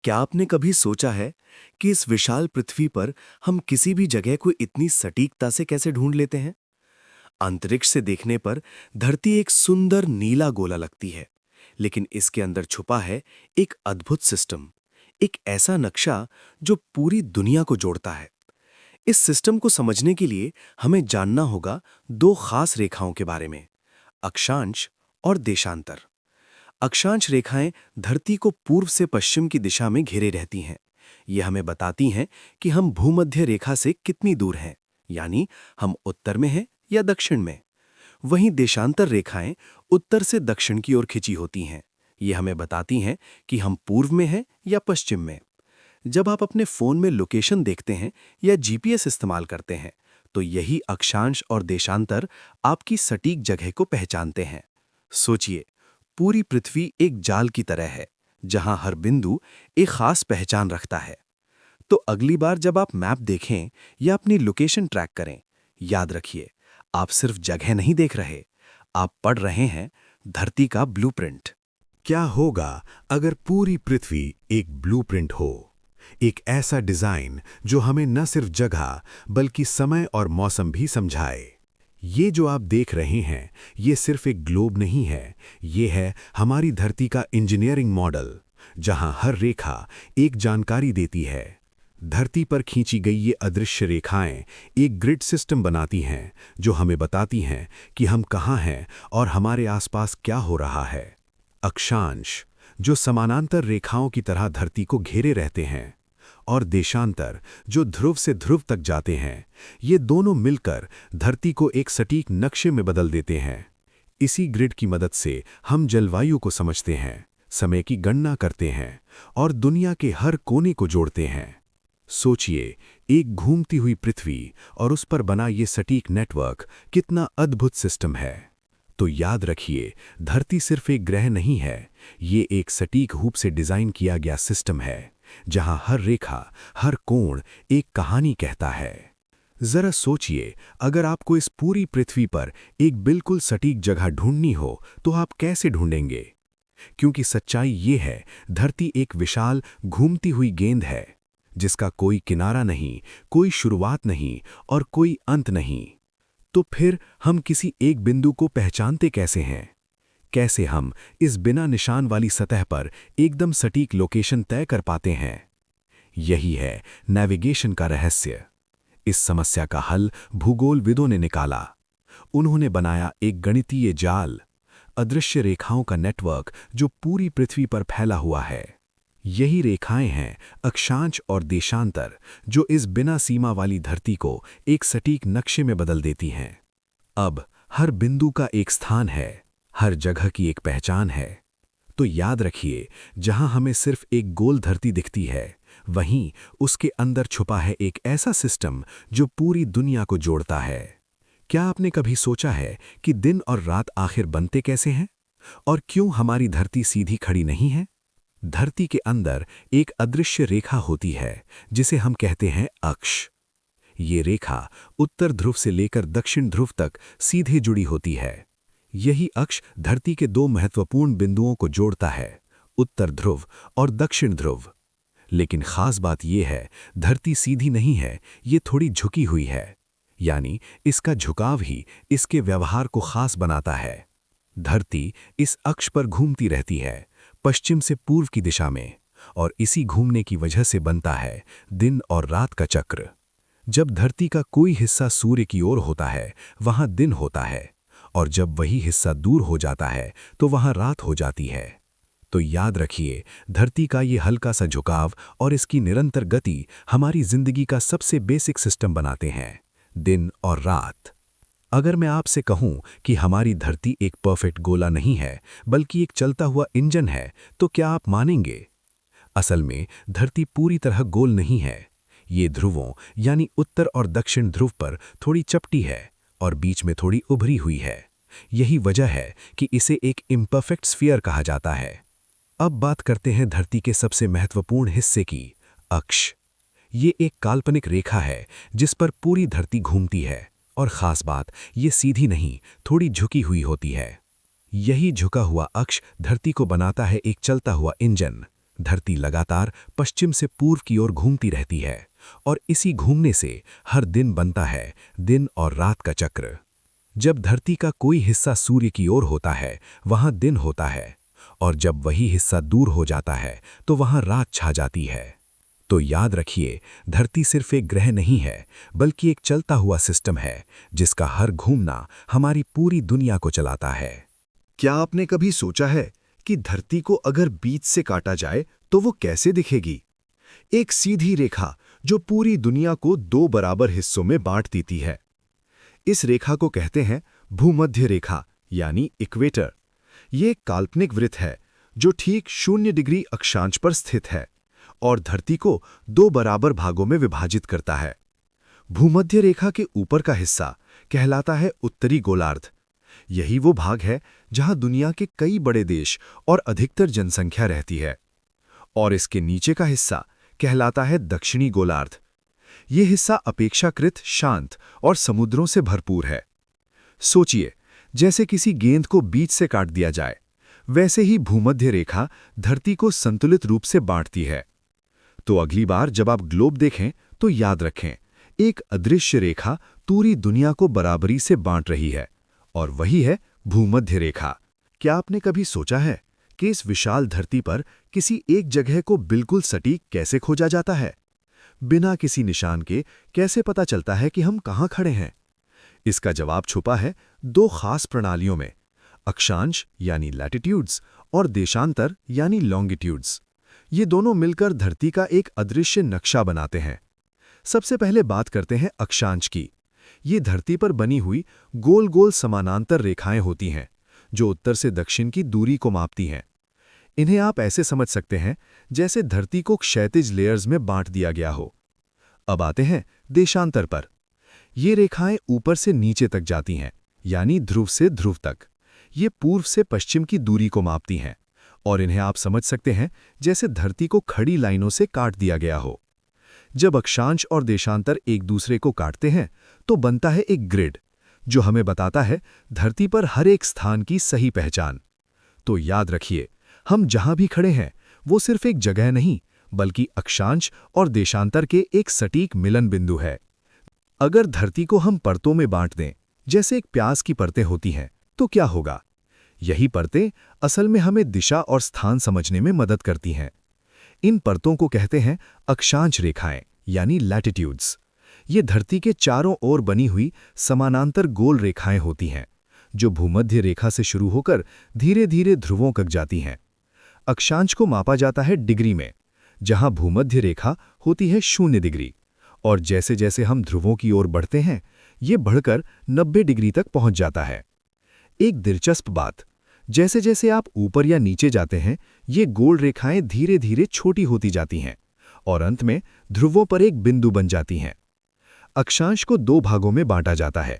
क्या आपने कभी सोचा है कि इस विशाल पृथ्वी पर हम किसी भी जगह को इतनी सटीकता से कैसे ढूंढ लेते हैं? अंतरिक्ष से देखने पर धरती एक सुंदर नीला गोला लगती है, लेकिन इसके अंदर छुपा है एक अद्भुत सिस्टम, एक ऐसा नक्शा जो पूरी दुनिया को जोड़ता है। इस सिस्टम को समझने के लिए हमें जानना होगा दो खास रेखाओं के बारे में: अक्षांश और देशांतर। अक्षांश रेखाएं धरती को पूर्व से पश्चिम की दिशा में घेरे रहती हैं। ये हमें बताती हैं कि हम भूमध्य रेखा से कितनी दूर हैं, यानी हम उत्तर में हैं या दक्षिण में। वहीं देशांतर रेखाएं उत्तर से दक्षिण की ओर खिंची होती हैं। ये हमें बताती हैं कि हम पूर्व में हैं या पश्चिम में। जब आप अपने फोन में लोकेशन देखते हैं या जीपीएस इस्तेमाल करते हैं, तो यही अक्षांश और देशांतर आपकी सटीक जगह को पहचानते हैं। सोचिए, पूरी पृथ्वी एक जाल की तरह है, जहां हर बिंदु एक खास पहचान रखता है। तो अगली बार जब आप मैप देखें या अपनी लोकेशन ट्रैक करें, याद रखिए, आप सिर्फ जगह नहीं देख रहे, आप पढ़ रहे हैं धरती का ब्लूप्रिंट। क्या होगा अगर पूरी पृथ्वी एक ब्लूप्रिंट हो? एक ऐसा डिजाइन जो हमें न सिर्फ जगह बल्कि समय और मौसम भी समझाए। ये जो आप देख रहे हैं, ये सिर्फ एक ग्लोब नहीं है, ये है हमारी धरती का इंजीनियरिंग मॉडल, जहां हर रेखा एक जानकारी देती है। धरती पर खींची गई ये अदृश्य रेखाएं एक ग्रिड सिस्टम बनाती हैं, जो हमें बताती हैं कि हम कहाँ हैं और हमारे आसपास क्या हो रहा है। अक्षांश, जो समानांतर रेखाओं की तरह धरती को घेरे रहते हैं, और देशांतर, जो ध्रुव से ध्रुव तक जाते हैं, ये दोनों मिलकर धरती को एक सटीक नक्शे में बदल देते हैं। इसी ग्रिड की मदद से हम जलवायु को समझते हैं, समय की गणना करते हैं और दुनिया के हर कोने को जोड़ते हैं। सोचिए, एक घूमती हुई पृथ्वी और उस पर बना ये सटीक नेटवर्क कितना अद्भुत सिस्टम है। तो याद रखिए, धरती सिर्फ एक ग्रह नहीं है, ये एक सटीक रूप से डिजाइन किया गया सिस्टम है, जहां हर रेखा, हर कोण एक कहानी कहता है। जरा सोचिए, अगर आपको इस पूरी पृथ्वी पर एक बिल्कुल सटीक जगह ढूंढनी हो, तो आप कैसे ढूंढेंगे? क्योंकि सच्चाई ये है, धरती एक विशाल घूमती हुई गेंद है, जिसका कोई किनारा नहीं, कोई शुरुआत नहीं और कोई अंत नहीं। तो फिर हम किसी एक बिंदु को पहचानते कैसे हैं? कैसे हम इस बिना निशान वाली सतह पर एकदम सटीक लोकेशन तय कर पाते हैं? यही है नेविगेशन का रहस्य। इस समस्या का हल भूगोलविदों ने निकाला। उन्होंने बनाया एक गणितीय जाल, अदृश्य रेखाओं का नेटवर्क जो पूरी पृथ्वी पर फैला हुआ है। यही रेखाएं हैं अक्षांश और देशांतर, जो इस बिना सीमा वाली धरती को एक सटीक नक्शे में बदल देती हैं। अब हर बिंदु का एक स्थान है, हर जगह की एक पहचान है। तो याद रखिए, जहां हमें सिर्फ एक गोल धरती दिखती है, वहीं उसके अंदर छुपा है एक ऐसा सिस्टम जो पूरी दुनिया को जोड़ता है। क्या आपने कभी सोचा है कि दिन और रात आखिर बनते कैसे हैं? और क्यों हमारी धरती सीधी खड़ी नहीं है? धरती के अंदर एक अदृश्य रेखा होती है, जिसे हम कहते हैं अक्ष। ये रेखा उत्तर ध्रुव से लेकर दक्षिण ध्रुव तक सीधे जुड़ी होती है। यही अक्ष धरती के दो महत्वपूर्ण बिंदुओं को जोड़ता है, उत्तर ध्रुव और दक्षिण ध्रुव। लेकिन खास बात यह है, धरती सीधी नहीं है, ये थोड़ी झुकी हुई है, यानी इसका झुकाव ही इसके व्यवहार को खास बनाता है। धरती इस अक्ष पर घूमती रहती है, पश्चिम से पूर्व की दिशा में, और इसी घूमने की वजह से बनता है दिन और रात का चक्र। जब धरती का कोई हिस्सा सूर्य की ओर होता है, वहां दिन होता है, और जब वही हिस्सा दूर हो जाता है, तो वहां रात हो जाती है। तो याद रखिए, धरती का ये हल्का सा झुकाव और इसकी निरंतर गति हमारी जिंदगी का सबसे बेसिक सिस्टम बनाते हैं, दिन और रात। अगर मैं आपसे कहूं कि हमारी धरती एक परफेक्ट गोला नहीं है, बल्कि एक चलता हुआ इंजन है, तो क्या आप मानेंगे? असल में धरती पूरी तरह गोल नहीं है। ये ध्रुवों यानी उत्तर और दक्षिण ध्रुव पर थोड़ी चपटी है और बीच में थोड़ी उभरी हुई है। यही वजह है कि इसे एक इम्परफेक्ट स्फीयर कहा जाता है। अब बात करते हैं धरती के सबसे महत्वपूर्ण हिस्से की, अक्ष। ये एक काल्पनिक रेखा है जिस पर पूरी धरती घूमती है, और खास बात, ये सीधी नहीं, थोड़ी झुकी हुई होती है। यही झुका हुआ अक्ष धरती को बनाता है एक चलता हुआ इंजन, धरती लगातार पश्चिम से पूर्व की ओर घूमती रहती है और इसी घूमने से हर दिन बनता है दिन और रात का चक्र। जब धरती का कोई हिस्सा सूर्य की ओर होता है, वहां दिन होता है, और जब वही हिस्सा दूर हो जाता है तो वहां रात छा जाती है। तो याद रखिए, धरती सिर्फ एक ग्रह नहीं है, बल्कि एक चलता हुआ सिस्टम है जिसका हर घूमना हमारी पूरी दुनिया को चलाता है। क्या आपने कभी सोचा है कि धरती को अगर बीच से काटा जाए तो वो कैसे दिखेगी? एक सीधी रेखा जो पूरी दुनिया को दो बराबर हिस्सों में बांट देती है। इस रेखा को कहते हैं भूमध्य रेखा यानी इक्वेटर। ये एक काल्पनिक वृत्त है जो ठीक 0 डिग्री अक्षांश पर स्थित है और धरती को दो बराबर भागों में विभाजित करता है। भूमध्य रेखा के ऊपर का हिस्सा कहलाता है उत्तरी गोलार्ध। यही वो भाग है जहां दुनिया के कई बड़े देश और अधिकतर जनसंख्या रहती है। और इसके नीचे का हिस्सा कहलाता है दक्षिणी गोलार्ध। ये हिस्सा अपेक्षाकृत शांत और समुद्रों से भरपूर है। सोचिए, जैसे किसी गेंद को बीच से काट दिया जाए, वैसे ही भूमध्य रेखा धरती को संतुलित रूप से बांटती है। तो अगली बार जब आप ग्लोब देखें तो याद रखें, एक अदृश्य रेखा पूरी दुनिया को बराबरी से बांट रही है, और वही है भूमध्य रेखा। क्या आपने कभी सोचा है कि इस विशाल धरती पर किसी एक जगह को बिल्कुल सटीक कैसे खोजा जाता है? बिना किसी निशान के कैसे पता चलता है कि हम कहाँ खड़े हैं? इसका जवाब छुपा है दो खास प्रणालियों में, अक्षांश यानी लैटिट्यूड्स और देशांतर यानी लॉन्गिट्यूड्स। ये दोनों मिलकर धरती का एक अदृश्य नक्शा बनाते हैं। सबसे पहले बात करते हैं अक्षांश की। ये धरती पर बनी हुई गोल गोल समानांतर रेखाएं होती हैं जो उत्तर से दक्षिण की दूरी को मापती हैं। इन्हें आप ऐसे समझ सकते हैं जैसे धरती को क्षैतिज लेयर्स में बांट दिया गया हो। अब आते हैं देशांतर पर। ये रेखाएं ऊपर से नीचे तक जाती हैं, यानी ध्रुव से ध्रुव तक। ये पूर्व से पश्चिम की दूरी को मापती हैं और इन्हें आप समझ सकते हैं जैसे धरती को खड़ी लाइनों से काट दिया गया हो। जब अक्षांश और देशांतर एक दूसरे को काटते हैं तो बनता है एक ग्रिड जो हमें बताता है धरती पर हर एक स्थान की सही पहचान। तो याद रखिए, हम जहां भी खड़े हैं वो सिर्फ एक जगह नहीं, बल्कि अक्षांश और देशांतर के एक सटीक मिलन बिंदु है। अगर धरती को हम परतों में बांट दें, जैसे एक प्याज की परतें होती हैं, तो क्या होगा? यही परतें असल में हमें दिशा और स्थान समझने में मदद करती हैं। इन परतों को कहते हैं अक्षांश रेखाएं यानी लैटिट्यूड्स। ये धरती के चारों ओर बनी हुई समानांतर गोल रेखाएं होती हैं जो भूमध्य रेखा से शुरू होकर धीरे धीरे ध्रुवों तक जाती हैं। अक्षांश को मापा जाता है डिग्री में, जहां भूमध्य रेखा होती है 0 डिग्री, और जैसे जैसे हम ध्रुवों की ओर बढ़ते हैं ये बढ़कर 90 डिग्री तक पहुंच जाता है। एक दिलचस्प बात, जैसे जैसे आप ऊपर या नीचे जाते हैं ये गोल रेखाएं धीरे धीरे छोटी होती जाती हैं और अंत में ध्रुवों पर एक बिंदु बन जाती हैं। अक्षांश को दो भागों में बांटा जाता है,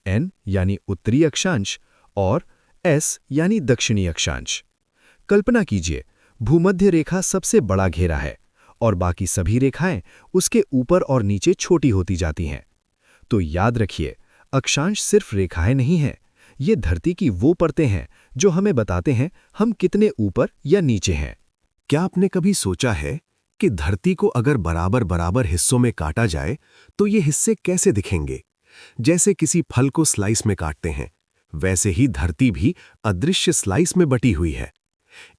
एन यानी उत्तरी अक्षांश और एस यानी दक्षिणी अक्षांश। कल्पना कीजिए, भूमध्य रेखा सबसे बड़ा घेरा है और बाकी सभी रेखाएं उसके ऊपर और नीचे छोटी होती जाती हैं। तो याद रखिए, अक्षांश सिर्फ रेखाएं नहीं हैं, ये धरती की वो परतें हैं जो हमें बताते हैं हम कितने ऊपर या नीचे हैं। क्या आपने कभी सोचा है कि धरती को अगर बराबर बराबर हिस्सों में काटा जाए तो ये हिस्से कैसे दिखेंगे? जैसे किसी फल को स्लाइस में काटते हैं, वैसे ही धरती भी अदृश्य स्लाइस में बटी हुई है।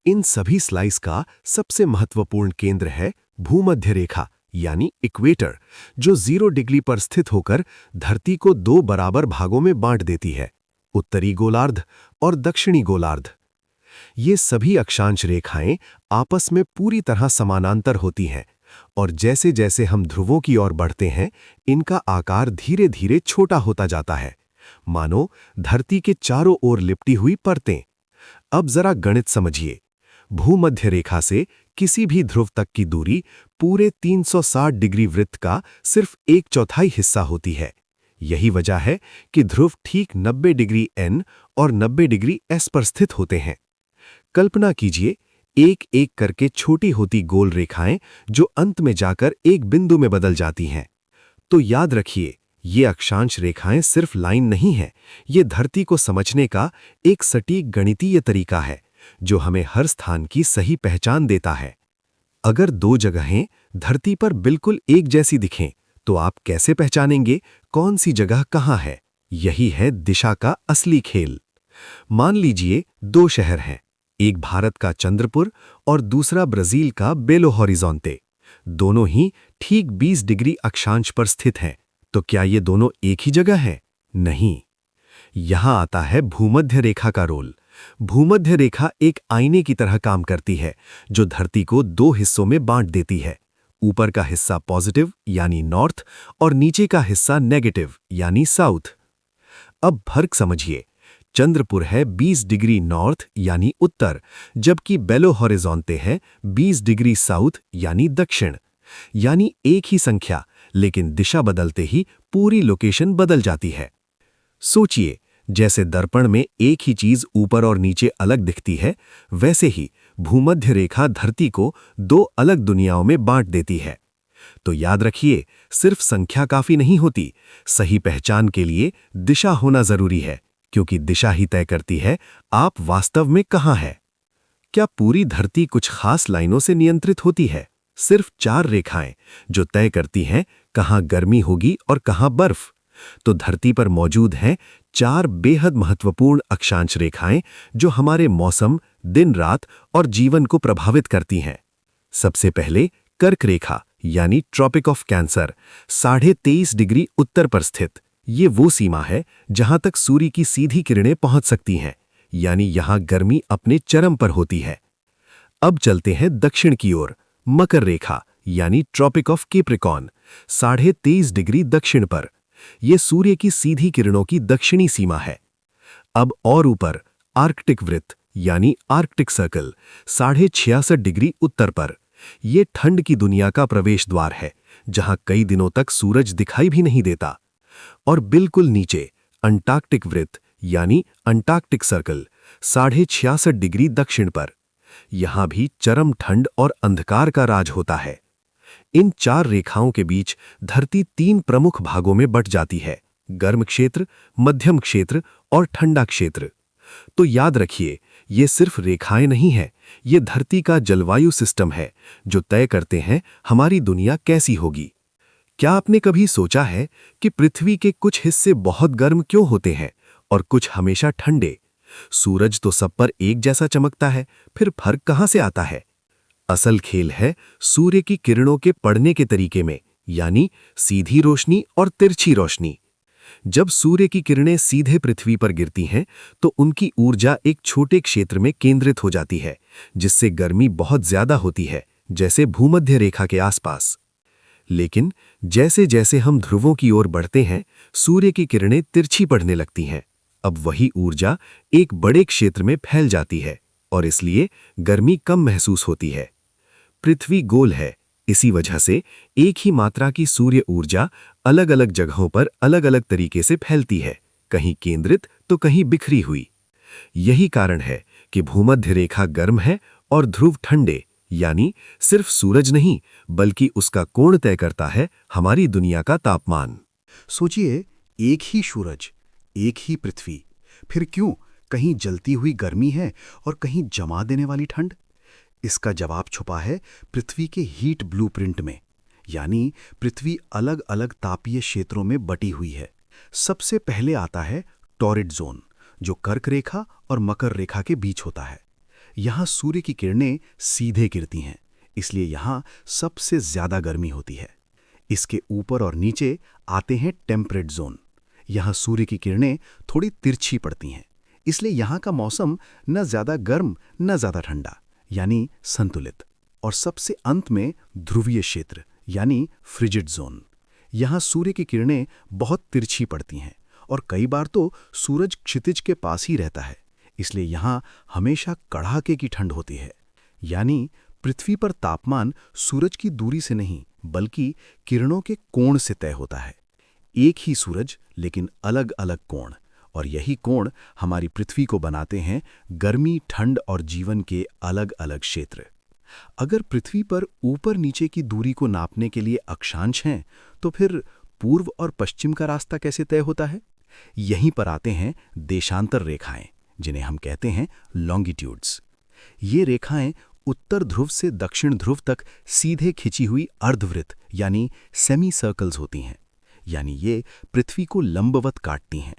इन सभी स्लाइस का सबसे महत्वपूर्ण केंद्र है भूमध्य रेखा यानी इक्वेटर, जो 0 डिग्री पर स्थित होकर धरती को दो बराबर भागों में बांट देती है, उत्तरी गोलार्ध और दक्षिणी गोलार्ध। ये सभी अक्षांश रेखाएं आपस में पूरी तरह समानांतर होती हैं और जैसे जैसे हम ध्रुवों की ओर बढ़ते हैं इनका आकार धीरे धीरे छोटा होता जाता है, मानो धरती के चारों ओर लिपटी हुई परतें। अब जरा गणित समझिए। भूमध्य रेखा से किसी भी ध्रुव तक की दूरी पूरे 360 डिग्री वृत्त का सिर्फ 1/4 हिस्सा होती है। यही वजह है कि ध्रुव ठीक 90 डिग्री एन और 90 डिग्री एस पर स्थित होते हैं। कल्पना कीजिए, एक एक करके छोटी होती गोल रेखाएं जो अंत में जाकर एक बिंदु में बदल जाती हैं। तो याद रखिए, ये अक्षांश रेखाएं सिर्फ लाइन नहीं है, ये धरती को समझने का एक सटीक गणितीय तरीका है जो हमें हर स्थान की सही पहचान देता है। अगर दो जगहें धरती पर बिल्कुल एक जैसी दिखें, तो आप कैसे पहचानेंगे कौन सी जगह कहाँ है? यही है दिशा का असली खेल। मान लीजिए दो शहर हैं, एक भारत का चंद्रपुर और दूसरा ब्राजील का बेलो हॉरिजॉन्टे। दोनों ही ठीक 20 डिग्री अक्षांश पर स्थित हैं, तो क्या ये दोनों एक ही जगह हैं? नहीं। यहां आता है भूमध्य रेखा का रोल। भूमध्य रेखा एक आईने की तरह काम करती है, जो धरती को दो हिस्सों में बांट देती है। ऊपर का हिस्सा पॉजिटिव यानी नॉर्थ और नीचे का हिस्सा नेगेटिव यानी साउथ। अब फर्क समझिए, चंद्रपुर है 20 डिग्री नॉर्थ यानी उत्तर, जबकि बेलो हॉरिजॉन्टे है 20 डिग्री साउथ यानी दक्षिण। यानी एक ही संख्या, लेकिन दिशा बदलते ही पूरी लोकेशन बदल जाती है। सोचिए, जैसे दर्पण में एक ही चीज ऊपर और नीचे अलग दिखती है, वैसे ही भूमध्य रेखा धरती को दो अलग दुनियाओं में बांट देती है। तो याद रखिए, सिर्फ संख्या काफी नहीं होती, सही पहचान के लिए दिशा होना जरूरी है, क्योंकि दिशा ही तय करती है आप वास्तव में कहाँ हैं। क्या पूरी धरती कुछ खास लाइनों से नियंत्रित होती है? सिर्फ 4 रेखाएं, जो तय करती हैं कहाँ गर्मी होगी और कहाँ बर्फ। तो धरती पर मौजूद हैं 4 बेहद महत्वपूर्ण अक्षांश रेखाएं, जो हमारे मौसम, दिन रात और जीवन को प्रभावित करती हैं। सबसे पहले कर्क रेखा यानी ट्रॉपिक ऑफ कैंसर, 23.5 डिग्री उत्तर पर स्थित। ये वो सीमा है जहां तक सूर्य की सीधी किरणें पहुंच सकती हैं, यानी यहां गर्मी अपने चरम पर होती है। अब चलते हैं दक्षिण की ओर, मकर रेखा यानी ट्रॉपिक ऑफ कैप्रिकॉर्न, 23.5 डिग्री दक्षिण पर। यह सूर्य की सीधी किरणों की दक्षिणी सीमा है। अब और ऊपर आर्कटिक वृत्त यानी आर्कटिक सर्कल, 66.5 डिग्री उत्तर पर। यह ठंड की दुनिया का प्रवेश द्वार है, जहां कई दिनों तक सूरज दिखाई भी नहीं देता। और बिल्कुल नीचे अंटार्कटिक वृत्त यानी अंटार्कटिक सर्कल, 66.5 डिग्री दक्षिण पर। यहां भी चरम ठंड और अंधकार का राज होता है। इन 4 रेखाओं के बीच धरती 3 प्रमुख भागों में बट जाती है: गर्म क्षेत्र, मध्यम क्षेत्र और ठंडा क्षेत्र। तो याद रखिए, ये सिर्फ रेखाएं नहीं हैं, ये धरती का जलवायु सिस्टम है, जो तय करते हैं हमारी दुनिया कैसी होगी। क्या आपने कभी सोचा है कि पृथ्वी के कुछ हिस्से बहुत गर्म क्यों होते हैं और कुछ हमेशा ठंडे? सूरज तो सब पर एक जैसा चमकता है, फिर फर्क कहां से आता है? असल खेल है सूर्य की किरणों के पड़ने के तरीके में, यानी सीधी रोशनी और तिरछी रोशनी। जब सूर्य की किरणें सीधे पृथ्वी पर गिरती हैं, तो उनकी ऊर्जा एक छोटे क्षेत्र में केंद्रित हो जाती है, जिससे गर्मी बहुत ज्यादा होती है, जैसे भूमध्य रेखा के आसपास। लेकिन जैसे जैसे हम ध्रुवों की ओर बढ़ते हैं, सूर्य की किरणें तिरछी पड़ने लगती हैं। अब वही ऊर्जा एक बड़े क्षेत्र में फैल जाती है और इसलिए गर्मी कम महसूस होती है। पृथ्वी गोल है, इसी वजह से एक ही मात्रा की सूर्य ऊर्जा अलग अलग जगहों पर अलग अलग तरीके से फैलती है, कहीं केंद्रित तो कहीं बिखरी हुई। यही कारण है कि भूमध्य रेखा गर्म है और ध्रुव ठंडे, यानी सिर्फ सूरज नहीं, बल्कि उसका कोण तय करता है हमारी दुनिया का तापमान। सोचिए, एक ही सूरज, एक ही पृथ्वी, फिर क्यों कहीं जलती हुई गर्मी है और कहीं जमा देने वाली ठंड? इसका जवाब छुपा है पृथ्वी के हीट ब्लूप्रिंट में, यानी पृथ्वी अलग अलग तापीय क्षेत्रों में बटी हुई है। सबसे पहले आता है टॉरिड जोन, जो कर्क रेखा और मकर रेखा के बीच होता है। यहाँ सूर्य की किरणें सीधे गिरती हैं, इसलिए यहाँ सबसे ज्यादा गर्मी होती है। इसके ऊपर और नीचे आते हैं टेम्परेट जोन। यहाँ सूर्य की किरणें थोड़ी तिरछी पड़ती हैं, इसलिए यहाँ का मौसम न ज्यादा गर्म न ज्यादा ठंडा, यानी संतुलित। और सबसे अंत में ध्रुवीय क्षेत्र, यानी फ्रिजिड जोन। यहाँ सूर्य की किरणें बहुत तिरछी पड़ती हैं और कई बार तो सूरज क्षितिज के पास ही रहता है, इसलिए यहाँ हमेशा कड़ाके की ठंड होती है। यानी पृथ्वी पर तापमान सूरज की दूरी से नहीं, बल्कि किरणों के कोण से तय होता है। एक ही सूरज, लेकिन अलग अलग कोण, और यही कोण हमारी पृथ्वी को बनाते हैं गर्मी, ठंड और जीवन के अलग अलग क्षेत्र। अगर पृथ्वी पर ऊपर नीचे की दूरी को नापने के लिए अक्षांश हैं, तो फिर पूर्व और पश्चिम का रास्ता कैसे तय होता है? यहीं पर आते हैं देशांतर रेखाएं, जिन्हें हम कहते हैं लॉन्गिट्यूड्स। ये रेखाएं उत्तर ध्रुव से दक्षिण ध्रुव तक सीधे खिंची हुई अर्धवृत्त यानी सेमी सर्कल्स होती हैं, यानी ये पृथ्वी को लंबवत काटती हैं।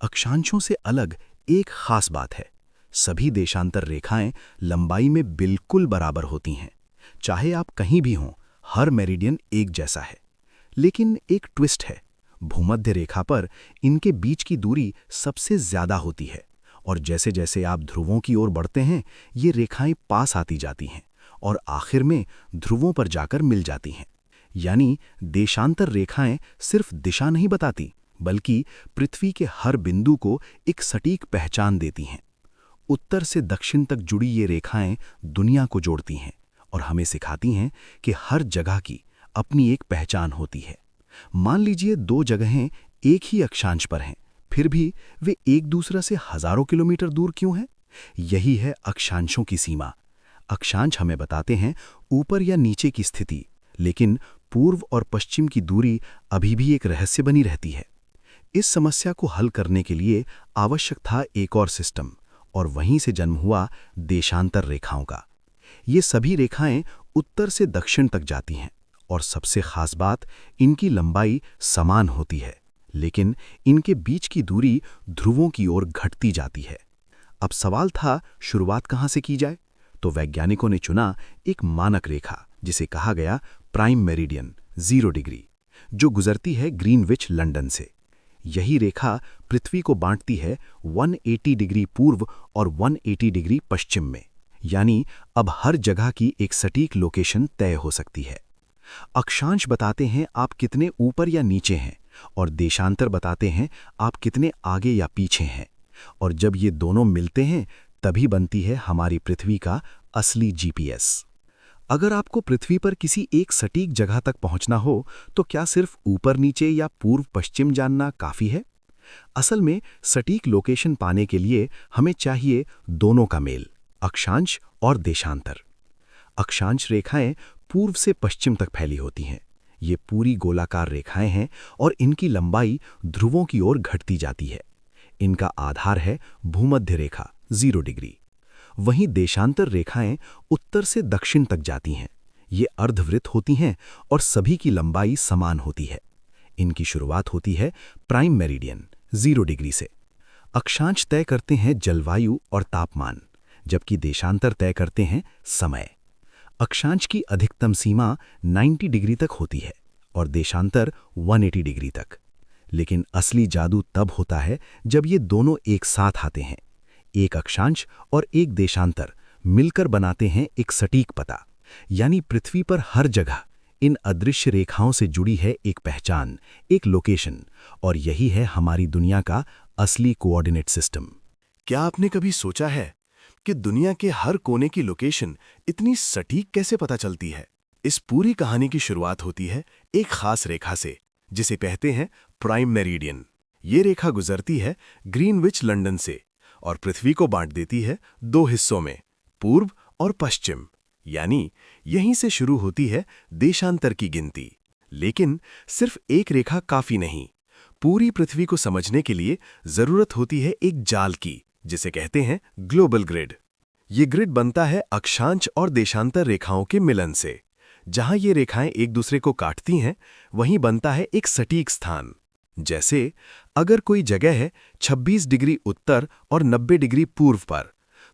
अक्षांशों से अलग एक खास बात है, सभी देशांतर रेखाएं लंबाई में बिल्कुल बराबर होती हैं। चाहे आप कहीं भी हों, हर मेरिडियन एक जैसा है। लेकिन एक ट्विस्ट है, भूमध्य रेखा पर इनके बीच की दूरी सबसे ज्यादा होती है, और जैसे जैसे आप ध्रुवों की ओर बढ़ते हैं, ये रेखाएं पास आती जाती हैं और आखिर में ध्रुवों पर जाकर मिल जाती हैं। यानी देशांतर रेखाएं सिर्फ दिशा नहीं बताती, बल्कि पृथ्वी के हर बिंदु को एक सटीक पहचान देती हैं। उत्तर से दक्षिण तक जुड़ी ये रेखाएं दुनिया को जोड़ती हैं और हमें सिखाती हैं कि हर जगह की अपनी एक पहचान होती है। मान लीजिए दो जगहें एक ही अक्षांश पर हैं, फिर भी वे एक दूसरे से हजारों किलोमीटर दूर क्यों हैं? यही है अक्षांशों की सीमा। अक्षांश हमें बताते हैं ऊपर या नीचे की स्थिति, लेकिन पूर्व और पश्चिम की दूरी अभी भी एक रहस्य बनी रहती है। इस समस्या को हल करने के लिए आवश्यक था एक और सिस्टम, और वहीं से जन्म हुआ देशांतर रेखाओं का। ये सभी रेखाएं उत्तर से दक्षिण तक जाती हैं, और सबसे खास बात, इनकी लंबाई समान होती है, लेकिन इनके बीच की दूरी ध्रुवों की ओर घटती जाती है। अब सवाल था, शुरुआत कहाँ से की जाए? तो वैज्ञानिकों ने चुना एक मानक रेखा, जिसे कहा गया प्राइम मेरिडियन 0 डिग्री, जो गुजरती है ग्रीनविच लंदन से। यही रेखा पृथ्वी को बांटती है 180 डिग्री पूर्व और 180 डिग्री पश्चिम में, यानी अब हर जगह की एक सटीक लोकेशन तय हो सकती है। अक्षांश बताते हैं आप कितने ऊपर या नीचे हैं, और देशांतर बताते हैं आप कितने आगे या पीछे हैं। और जब ये दोनों मिलते हैं, तभी बनती है हमारी पृथ्वी का असली जीपीएस। अगर आपको पृथ्वी पर किसी एक सटीक जगह तक पहुंचना हो, तो क्या सिर्फ ऊपर नीचे या पूर्व पश्चिम जानना काफी है? असल में सटीक लोकेशन पाने के लिए हमें चाहिए दोनों का मेल, अक्षांश और देशांतर। अक्षांश रेखाएं पूर्व से पश्चिम तक फैली होती हैं। ये पूरी गोलाकार रेखाएं हैं और इनकी लंबाई ध्रुवों की ओर घटती जाती है। इनका आधार है भूमध्य रेखा 0 डिग्री। वहीं देशांतर रेखाएं उत्तर से दक्षिण तक जाती हैं। ये अर्धवृत्त होती हैं और सभी की लंबाई समान होती है। इनकी शुरुआत होती है प्राइम मेरिडियन 0 डिग्री से। अक्षांश तय करते हैं जलवायु और तापमान, जबकि देशांतर तय करते हैं समय। अक्षांश की अधिकतम सीमा 90 डिग्री तक होती है और देशांतर 180 डिग्री तक। लेकिन असली जादू तब होता है जब ये दोनों एक साथ आते हैं। एक अक्षांश और एक देशांतर मिलकर बनाते हैं एक सटीक पता, यानी पृथ्वी पर हर जगह इन अदृश्य रेखाओं से जुड़ी है एक पहचान, एक लोकेशन, और यही है हमारी दुनिया का असली कोऑर्डिनेट सिस्टम। क्या आपने कभी सोचा है कि दुनिया के हर कोने की लोकेशन इतनी सटीक कैसे पता चलती है? इस पूरी कहानी की शुरुआत होती है एक खास रेखा से, जिसे कहते हैं प्राइम मेरिडियन। ये रेखा गुजरती है ग्रीनविच लंदन से और पृथ्वी को बांट देती है दो हिस्सों में, पूर्व और पश्चिम। यानी यहीं से शुरू होती है देशांतर की गिनती। लेकिन सिर्फ एक रेखा काफी नहीं। पूरी पृथ्वी को समझने के लिए जरूरत होती है एक जाल की, जिसे कहते हैं ग्लोबल ग्रिड। ये ग्रिड बनता है अक्षांश और देशांतर रेखाओं के मिलन से। जहां ये रेखाएं एक दूसरे को काटती हैं, वहीं बनता है एक सटीक स्थान। जैसे अगर कोई जगह है 26 डिग्री उत्तर और 90 डिग्री पूर्व पर,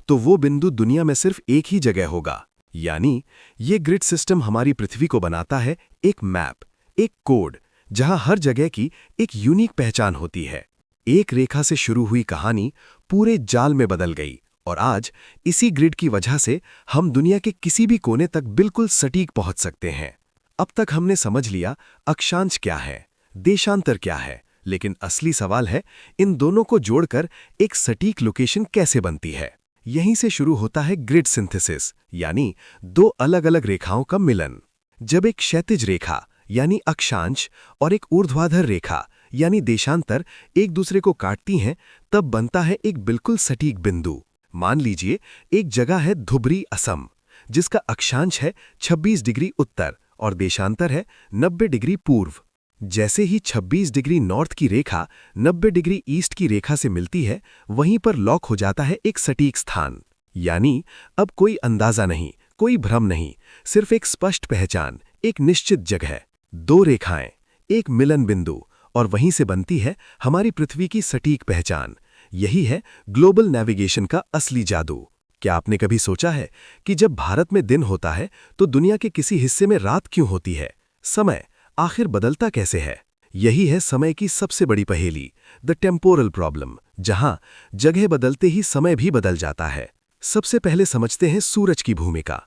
तो वो बिंदु दुनिया में सिर्फ एक ही जगह होगा। यानी ये ग्रिड सिस्टम हमारी पृथ्वी को बनाता है एक मैप, एक कोड, जहां हर जगह की एक यूनिक पहचान होती है। एक रेखा से शुरू हुई कहानी पूरे जाल में बदल गई, और आज इसी ग्रिड की वजह से हम दुनिया के किसी भी कोने तक बिल्कुल सटीक पहुंच सकते हैं। अब तक हमने समझ लिया अक्षांश क्या है, देशांतर क्या है, लेकिन असली सवाल है इन दोनों को जोड़कर एक सटीक लोकेशन कैसे बनती है। यहीं से शुरू होता है ग्रिड सिंथेसिस, यानी दो अलग अलग रेखाओं का मिलन। जब एक क्षैतिज रेखा यानी अक्षांश और एक ऊर्ध्वाधर रेखा यानी देशांतर एक दूसरे को काटती हैं, तब बनता है एक बिल्कुल सटीक बिंदु। मान लीजिए एक जगह है धुबरी, असम, जिसका अक्षांश है 26 डिग्री उत्तर और देशांतर है 90 डिग्री पूर्व। जैसे ही 26 डिग्री नॉर्थ की रेखा 90 डिग्री ईस्ट की रेखा से मिलती है, वहीं पर लॉक हो जाता है एक सटीक स्थान। यानी अब कोई अंदाजा नहीं कोई भ्रम नहीं, सिर्फ एक स्पष्ट पहचान, एक निश्चित जगह, दो रेखाएं, एक मिलन बिंदु, और वहीं से बनती है हमारी पृथ्वी की सटीक पहचान। यही है ग्लोबल नेविगेशन का असली जादू। क्या आपने कभी सोचा है कि जब भारत में दिन होता है तो दुनिया के किसी हिस्से में रात क्यों होती है? समय आखिर बदलता कैसे है? यही है समय की सबसे बड़ी पहेली, द टेम्पोरल प्रॉब्लम, जहां जगह बदलते ही समय भी बदल जाता है। सबसे पहले समझते हैं सूरज की भूमिका।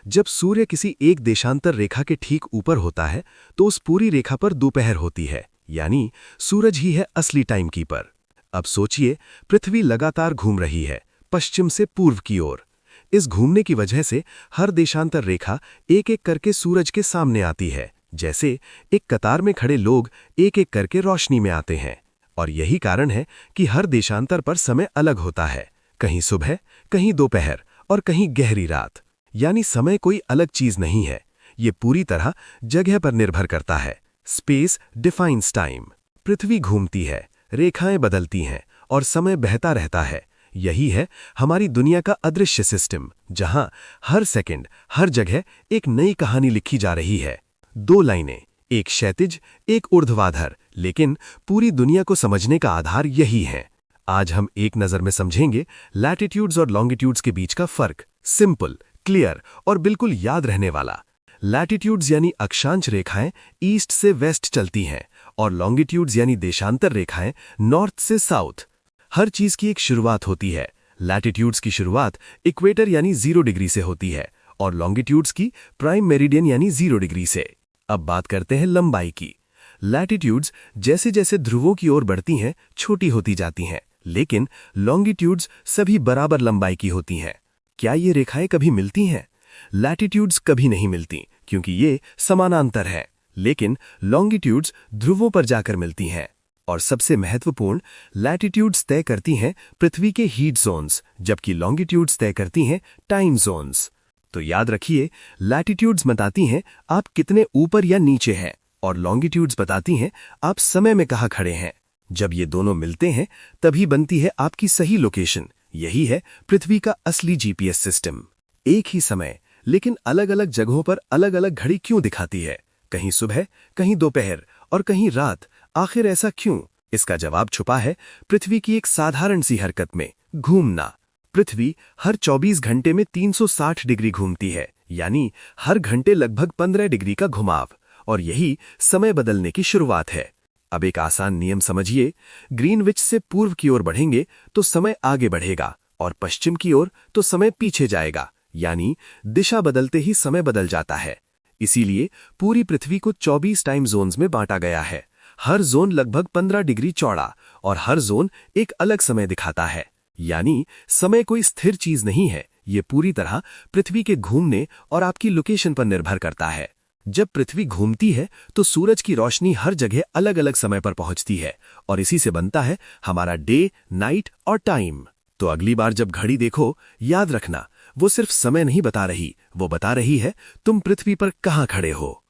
जब सूर्य किसी एक देशांतर रेखा के ठीक ऊपर होता है तो उस पूरी रेखा पर दोपहर होती है, यानी सूरज ही है असली टाइम कीपर। अब सोचिए, पृथ्वी लगातार घूम रही है, पश्चिम से पूर्व की ओर। इस घूमने की वजह से हर देशांतर रेखा एक एक करके सूरज के सामने आती है, जैसे एक कतार में खड़े लोग एक एक करके रोशनी में आते हैं। और यही कारण है कि हर देशांतर पर समय अलग होता है, कहीं सुबह, कहीं दोपहर और कहीं गहरी रात। यानी समय कोई अलग चीज नहीं है, ये पूरी तरह जगह पर निर्भर करता है। Space defines time. पृथ्वी घूमती है, रेखाएं बदलती हैं और समय बहता रहता है। यही है हमारी दुनिया का अदृश्य सिस्टम, जहां हर सेकंड, हर जगह एक नई कहानी लिखी जा रही है। दो लाइनें, एक क्षैतिज, एक ऊर्ध्वाधर, लेकिन पूरी दुनिया को समझने का आधार यही है। आज हम एक नजर में समझेंगे लैटिट्यूड्स और लॉन्गिट्यूड्स के बीच का फर्क। सिंपल, क्लियर और बिल्कुल याद रहने वाला। लैटिट्यूड्स यानी अक्षांश रेखाएं ईस्ट से वेस्ट चलती हैं और लॉन्गिट्यूड्स यानी देशांतर रेखाएं नॉर्थ से साउथ। हर चीज की एक शुरुआत होती है। लैटिट्यूड्स की शुरुआत इक्वेटर यानी 0 डिग्री से होती है और लॉन्गिट्यूड्स की प्राइम मेरिडियन यानी 0 डिग्री से। अब बात करते हैं लंबाई की। लैटिट्यूड्स जैसे जैसे ध्रुवों की ओर बढ़ती हैं छोटी होती जाती हैं, लेकिन लॉन्गिट्यूड्स सभी बराबर लंबाई की होती हैं। क्या ये रेखाएं कभी मिलती हैं? लैटिट्यूड्स कभी नहीं मिलती क्योंकि ये समानांतर हैं, लेकिन लॉन्गिट्यूड्स ध्रुवों पर जाकर मिलती हैं। और सबसे महत्वपूर्ण, लैटिट्यूड्स तय करती हैं पृथ्वी के हीट जोन्स, जबकि लॉन्गिट्यूड्स तय करती हैं टाइम जोन्स। तो याद रखिए, लैटिट्यूड्स बताती हैं आप कितने ऊपर या नीचे हैं और लॉन्गिट्यूड्स बताती हैं आप समय में कहाँ खड़े हैं। जब ये दोनों मिलते हैं तभी बनती है आपकी सही लोकेशन। यही है पृथ्वी का असली जीपीएस सिस्टम। एक ही समय लेकिन अलग अलग जगहों पर अलग अलग घड़ी क्यों दिखाती है? कहीं सुबह, कहीं दोपहर और कहीं रात। आखिर ऐसा क्यों? इसका जवाब छुपा है पृथ्वी की एक साधारण सी हरकत में, घूमना। पृथ्वी हर 24 घंटे में 360 डिग्री घूमती है, यानी हर घंटे लगभग 15 डिग्री का घुमाव, और यही समय बदलने की शुरुआत है। अब एक आसान नियम समझिए, ग्रीनविच से पूर्व की ओर बढ़ेंगे तो समय आगे बढ़ेगा और पश्चिम की ओर तो समय पीछे जाएगा, यानी दिशा बदलते ही समय बदल जाता है। इसीलिए पूरी पृथ्वी को 24 टाइम जोन्स में बांटा गया है। हर जोन लगभग 15 डिग्री चौड़ा और हर जोन एक अलग समय दिखाता है। यानी समय कोई स्थिर चीज नहीं है, ये पूरी तरह पृथ्वी के घूमने और आपकी लोकेशन पर निर्भर करता है। जब पृथ्वी घूमती है तो सूरज की रोशनी हर जगह अलग अलग समय पर पहुंचती है और इसी से बनता है हमारा डे, नाइट और टाइम। तो अगली बार जब घड़ी देखो, याद रखना, वो सिर्फ समय नहीं बता रही, वो बता रही है तुम पृथ्वी पर कहाँ खड़े हो।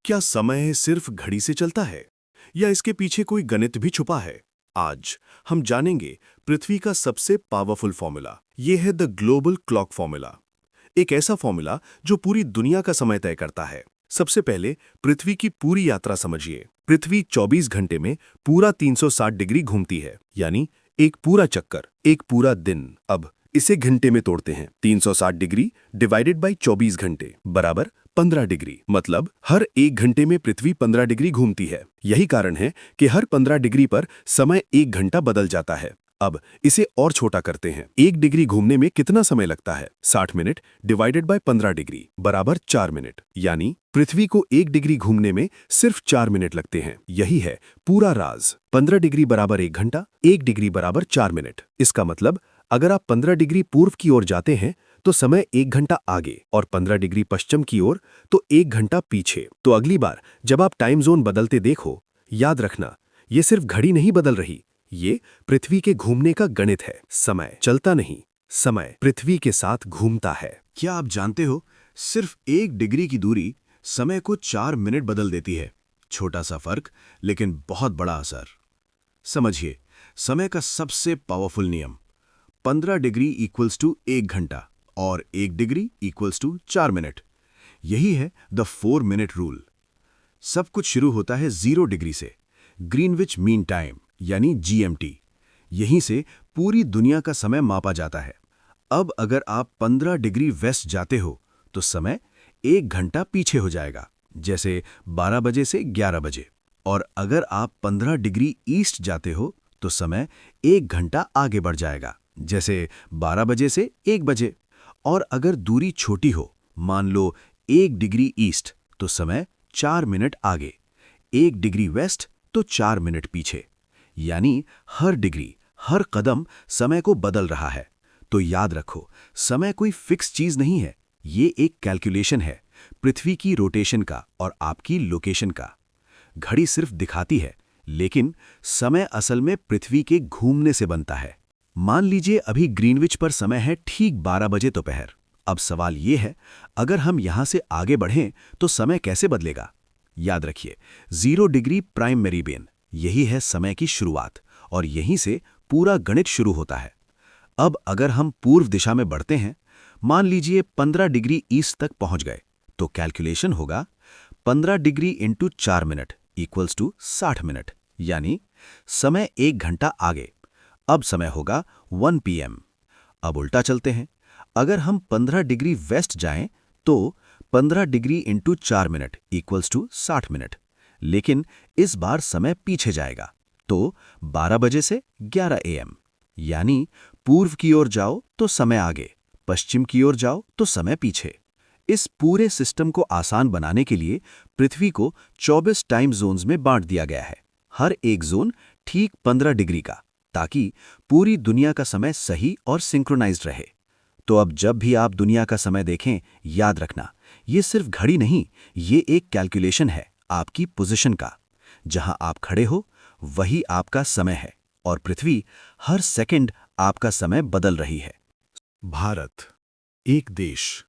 क्या समय सिर्फ घड़ी से चलता है या इसके पीछे कोई गणित भी छुपा है? आज हम जानेंगे पृथ्वी का सबसे पावरफुल फॉर्मूला। ये है द ग्लोबल क्लॉक फॉर्मूला, एक ऐसा फॉर्मूला जो पूरी दुनिया का समय तय करता है। सबसे पहले पृथ्वी की पूरी यात्रा समझिए। पृथ्वी 24 घंटे में पूरा 360 डिग्री घूमती है, यानी एक पूरा चक्कर, एक पूरा दिन। अब इसे घंटे में तोड़ते हैं। 360 डिग्री डिवाइडेड बाय 24 घंटे बराबर 15 डिग्री। मतलब हर एक घंटे में पृथ्वी 15 डिग्री घूमती है। यही कारण है कि हर 15 डिग्री पर समय 1 घंटा बदल जाता है। अब इसे और छोटा करते हैं। 1 डिग्री घूमने में कितना समय लगता है? 60 मिनट डिवाइडेड बाय 15 डिग्री बराबर 4 मिनट। यानी पृथ्वी को 1 डिग्री घूमने में सिर्फ 4 मिनट लगते हैं। यही है पूरा राज। 15 डिग्री बराबर 1 घंटा, 1 डिग्री बराबर 4 मिनट। इसका मतलब अगर आप 15 डिग्री पूर्व की ओर जाते हैं तो समय 1 घंटा आगे और 15 डिग्री पश्चिम की ओर तो 1 घंटा पीछे। तो अगली बार जब आप टाइम जोन बदलते देखो, याद रखना, ये सिर्फ घड़ी नहीं बदल रही, ये पृथ्वी के घूमने का गणित है। समय चलता नहीं, समय पृथ्वी के साथ घूमता है। क्या आप जानते हो, सिर्फ 1 डिग्री की दूरी समय को 4 मिनट बदल देती है। छोटा सा फर्क लेकिन बहुत बड़ा असर। समझिए, समय का सबसे पावरफुल नियम, 15 डिग्री इक्वल्स टू 1 घंटा और 1 डिग्री इक्वल्स टू 4 मिनट। यही है द 4 मिनट रूल। सब कुछ शुरू होता है 0 डिग्री से, ग्रीनविच मीन टाइम यानी GMT। यहीं से पूरी दुनिया का समय मापा जाता है। अब अगर आप 15 डिग्री वेस्ट जाते हो तो समय 1 घंटा पीछे हो जाएगा, जैसे 12 बजे से 11 बजे। और अगर आप 15 डिग्री ईस्ट जाते हो तो समय 1 घंटा आगे बढ़ जाएगा, जैसे 12 बजे से 1 बजे। और अगर दूरी छोटी हो, मान लो 1 डिग्री ईस्ट, तो समय 4 मिनट आगे, 1 डिग्री वेस्ट तो 4 मिनट पीछे। यानी हर डिग्री, हर कदम समय को बदल रहा है। तो याद रखो, समय कोई फिक्स चीज नहीं है, ये एक कैलकुलेशन है, पृथ्वी की रोटेशन का और आपकी लोकेशन का। घड़ी सिर्फ दिखाती है, लेकिन समय असल में पृथ्वी के घूमने से बनता है। मान लीजिए अभी ग्रीनविच पर समय है ठीक 12 बजे दोपहर। अब सवाल ये है, अगर हम यहां से आगे बढ़ें तो समय कैसे बदलेगा? याद रखिए, 0 डिग्री प्राइम मेरिडियन, यही है समय की शुरुआत, और यहीं से पूरा गणित शुरू होता है। अब अगर हम पूर्व दिशा में बढ़ते हैं, मान लीजिए 15 डिग्री ईस्ट तक पहुंच गए, तो कैलकुलेशन होगा 15 degree into 4 minute equals to 60 minute, यानी समय 1 घंटा आगे। अब समय होगा 1 PM। अब उल्टा चलते हैं, अगर हम 15 डिग्री वेस्ट जाएं तो 15 degree into 4 minute equals to 60 minute, लेकिन इस बार समय पीछे जाएगा, तो 12 बजे से 11 AM। यानी पूर्व की ओर जाओ तो समय आगे, पश्चिम की ओर जाओ तो समय पीछे। इस पूरे सिस्टम को आसान बनाने के लिए पृथ्वी को 24 टाइम जोन्स में बांट दिया गया है, हर एक जोन ठीक 15 डिग्री का, ताकि पूरी दुनिया का समय सही और सिंक्रोनाइज्ड रहे। तो अब जब भी आप दुनिया का समय देखें, याद रखना, ये सिर्फ घड़ी नहीं, ये एक कैलकुलेशन है आपकी पोजीशन का। जहां आप खड़े हो वही आपका समय है, और पृथ्वी हर सेकंड आपका समय बदल रही है। भारत, एक देश,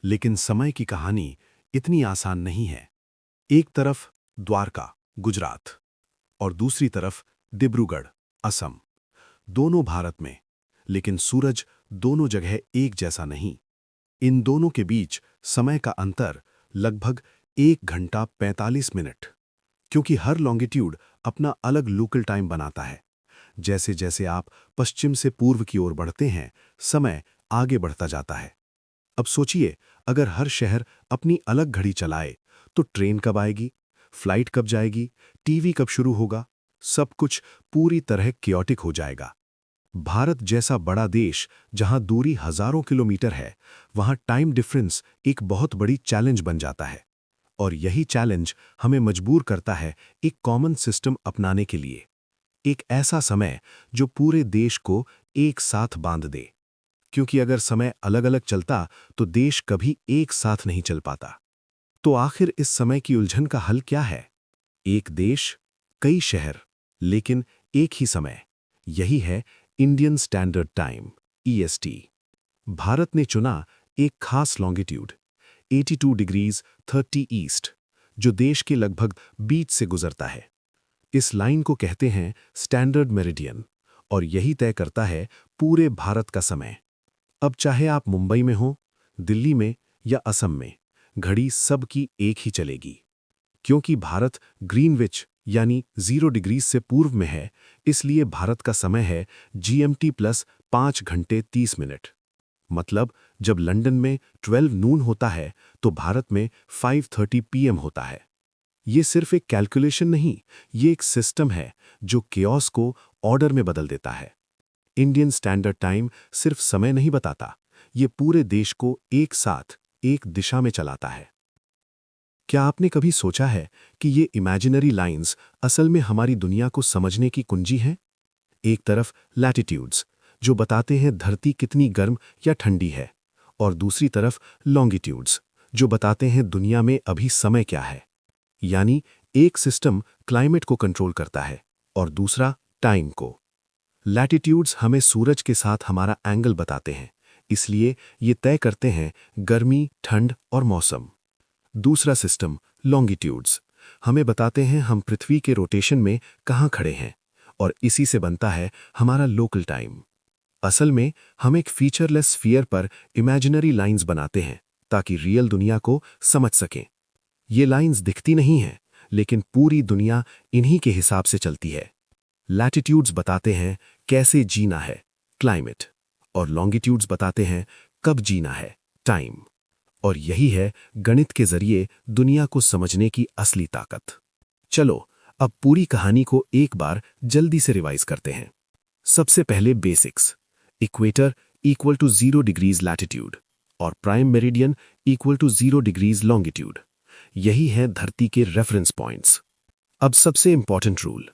लेकिन समय की कहानी इतनी आसान नहीं है। एक तरफ द्वारका, गुजरात, और दूसरी तरफ डिब्रूगढ़, असम। दोनों भारत में, लेकिन सूरज दोनों जगह एक जैसा नहीं। इन दोनों के बीच समय का अंतर लगभग 1 घंटा 45 मिनट, क्योंकि हर लॉन्गिट्यूड अपना अलग लोकल टाइम बनाता है। जैसे जैसे आप पश्चिम से पूर्व की ओर बढ़ते हैं, समय आगे बढ़ता जाता है। अब सोचिए, अगर हर शहर अपनी अलग घड़ी चलाए, तो ट्रेन कब आएगी, फ्लाइट कब जाएगी, टीवी कब शुरू होगा? सब कुछ पूरी तरह कियोटिक हो जाएगा। भारत जैसा बड़ा देश, जहां दूरी हजारों किलोमीटर है, वहां टाइम डिफरेंस एक बहुत बड़ी चैलेंज बन जाता है। और यही चैलेंज हमें मजबूर करता है एक कॉमन सिस्टम अपनाने के लिए, एक ऐसा समय जो पूरे देश को एक साथ बांध दे। क्योंकि अगर समय अलग-अलग चलता तो देश कभी एक साथ नहीं चल पाता। तो आखिर इस समय की उलझन का हल क्या है? एक देश, कई शहर, लेकिन एक ही समय। यही है Indian standard time, EST। Bharat ने चुना एक खास लॉन्गिट्यूड, 82 डिग्रीज 30 ईस्ट, जो देश के लगभग बीच से गुजरता है। इस लाइन को कहते हैं स्टैंडर्ड मेरिडियन, और यही तय करता है पूरे भारत का समय। अब चाहे आप मुंबई में हो, दिल्ली में या असम में, घड़ी सबकी एक ही चलेगी। क्योंकि भारत ग्रीनविच यानी 0 डिग्री से पूर्व में है, इसलिए भारत का समय है GMT प्लस 5 घंटे 30 मिनट। मतलब जब लंदन में 12 नून होता है, तो भारत में 5:30 PM होता है। ये सिर्फ एक कैलकुलेशन नहीं, ये एक सिस्टम है जो केओस को ऑर्डर में बदल देता है। इंडियन स्टैंडर्ड टाइम सिर्फ समय नहीं बताता, ये पूरे देश को एक साथ, एक दिशा में चलाता है। क्या आपने कभी सोचा है कि ये इमेजिनरी लाइंस असल में हमारी दुनिया को समझने की कुंजी हैं? एक तरफ लैटिट्यूड्स, जो बताते हैं धरती कितनी गर्म या ठंडी है, और दूसरी तरफ लॉन्गिट्यूड्स, जो बताते हैं दुनिया में अभी समय क्या है। यानी एक सिस्टम क्लाइमेट को कंट्रोल करता है और दूसरा टाइम को। लैटिट्यूड्स हमें सूरज के साथ हमारा एंगल बताते हैं, इसलिए ये तय करते हैं गर्मी, ठंड और मौसम। दूसरा सिस्टम लॉन्गिट्यूड्स हमें बताते हैं हम पृथ्वी के रोटेशन में कहाँ खड़े हैं, और इसी से बनता है हमारा लोकल टाइम। असल में हम एक फीचरलेस स्फीयर पर इमेजिनरी लाइंस बनाते हैं ताकि रियल दुनिया को समझ सकें। ये लाइंस दिखती नहीं हैं, लेकिन पूरी दुनिया इन्हीं के हिसाब से चलती है। लैटिट्यूड्स बताते हैं कैसे जीना है, क्लाइमेट, और लॉन्गिट्यूड्स बताते हैं कब जीना है, टाइम। और यही है गणित के जरिए दुनिया को समझने की असली ताकत। चलो अब पूरी कहानी को एक बार जल्दी से रिवाइज करते हैं। सबसे पहले basics. Equator equal to 0 degrees latitude और prime meridian equal to 0 degrees longitude. यही है धरती के रेफरेंस पॉइंट्स। अब सबसे इंपॉर्टेंट रूल,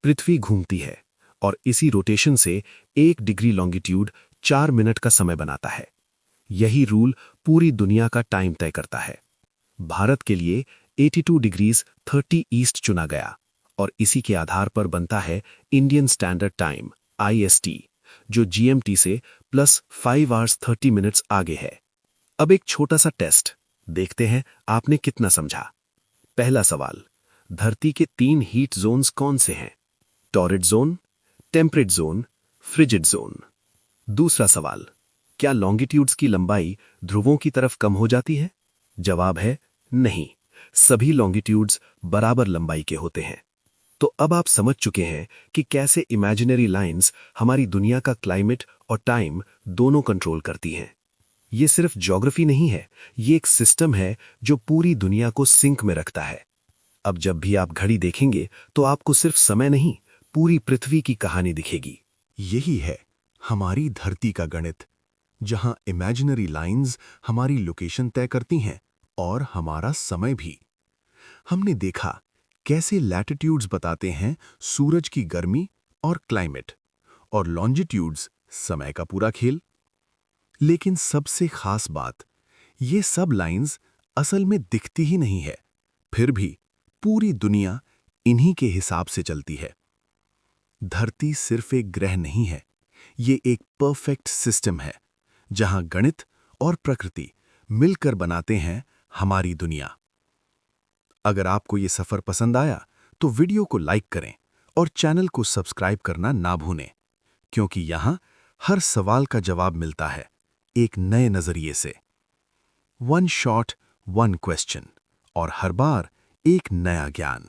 पृथ्वी घूमती है और इसी रोटेशन से 1 डिग्री लॉन्गिट्यूड 4 मिनट का समय बनाता है। यही रूल पूरी दुनिया का टाइम तय करता है। भारत के लिए 82 डिग्रीज 30 ईस्ट चुना गया और इसी के आधार पर बनता है इंडियन स्टैंडर्ड टाइम IST, जो GMT से प्लस 5 आवर्स 30 मिनट्स आगे है। अब एक छोटा सा टेस्ट, देखते हैं आपने कितना समझा। पहला सवाल, धरती के 3 हीट जोन्स कौन से हैं? Torrid zone, temperate zone, frigid zone. दूसरा सवाल, क्या लॉन्गिट्यूड्स की लंबाई ध्रुवों की तरफ कम हो जाती है? जवाब है नहीं, सभी लॉन्गिट्यूड्स बराबर लंबाई के होते हैं। तो अब आप समझ चुके हैं कि कैसे इमेजिनरी लाइंस हमारी दुनिया का क्लाइमेट और टाइम दोनों कंट्रोल करती हैं। ये सिर्फ ज्योग्राफी नहीं है, ये एक सिस्टम है जो पूरी दुनिया को सिंक में रखता है। अब जब भी आप घड़ी देखेंगे तो आपको सिर्फ समय नहीं, पूरी पृथ्वी की कहानी दिखेगी। यही है हमारी धरती का गणित, जहां इमेजिनरी लाइंस हमारी लोकेशन तय करती हैं और हमारा समय भी। हमने देखा कैसे लैटिट्यूड्स बताते हैं सूरज की गर्मी और क्लाइमेट, और लॉन्जिट्यूड्स समय का पूरा खेल। लेकिन सबसे खास बात, ये सब लाइंस असल में दिखती ही नहीं है, फिर भी पूरी दुनिया इन्हीं के हिसाब से चलती है। धरती सिर्फ एक ग्रह नहीं है, ये एक परफेक्ट सिस्टम है जहां गणित और प्रकृति मिलकर बनाते हैं हमारी दुनिया। अगर आपको ये सफर पसंद आया तो वीडियो को लाइक करें और चैनल को सब्सक्राइब करना ना भूलें, क्योंकि यहां हर सवाल का जवाब मिलता है एक नए नजरिए से। 1 शॉट 1 क्वेश्चन, और हर बार एक नया ज्ञान।